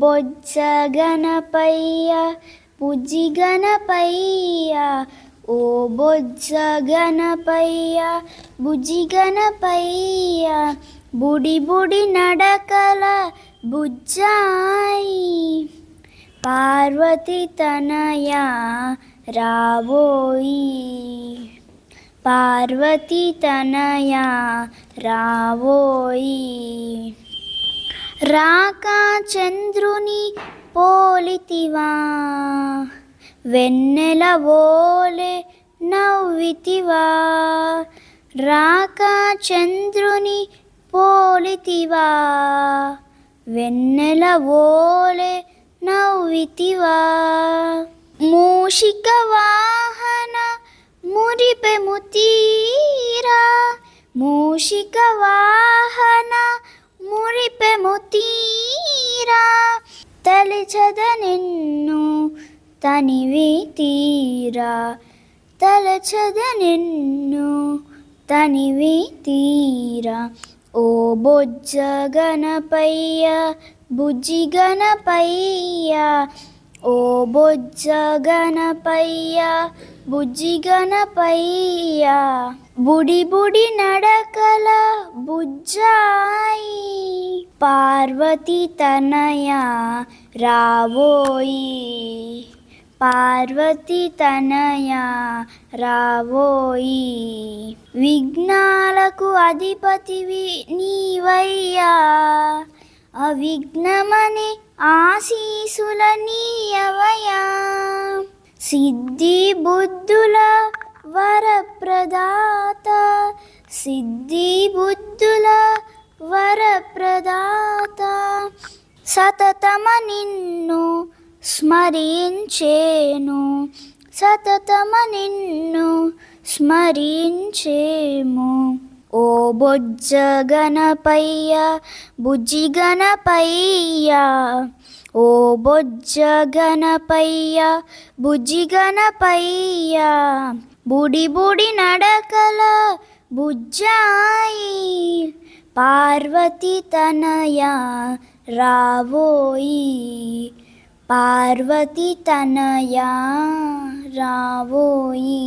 బొజ్జ గణపయ్య బుజ్జి గణపయ్య, ఓ బొజ్జ గణపయ్య బుజ్జి గణపయ్య, బుడి బుడి నడకల బుజ్జాయి, పార్వతి తనయా రావోయి, పార్వతి తనయా రావోయి. రాకా చంద్రుని పోలితివా, వెన్నెల ఓలే నవ్వితివా, రాకా చంద్రుని పోలితివా, వెన్నెల ఓలే నవ్వితివా. మూషిక వాహన మురిపెము తీరా, మూషిక వాహన మురిపెము తీరా, తలిచద నిన్ను తనివి తీరా, తలచద నిన్ను తనివి తీరా. ఓ బొజ్జ గణపయ్య బుజ్జి గణపయ్య, ఓ బొజ్జ గణపయ్య బుజ్జి గణపయ్య, బుడి బుడి నడకల బుజ్జాయి, పార్వతి తనయా రావోయి, పార్వతి తనయా రావోయి. విఘ్నాలకు అధిపతివి నీవయ్యా, అవిఘ్నమని ఆశీసుల నీయవయా, సిద్ధి బుద్ధుల వరప్రదాత, సిద్ధి బుద్ధుల వరప్రదాత, సతతమ నిన్ను స్మరించేను, సతతమ నిన్ను స్మరించేము. ఓ బొజ్జ గణపయ్య బుజ్జి గణపయ్య, ఓ బొజ్జ గణపయ్య బుజ్జి గణపయ్య, బుడి బుడి నడకల బుజ్జాయి, పార్వతి తనయా రావోయి, పార్వతి తనయా రావోయి.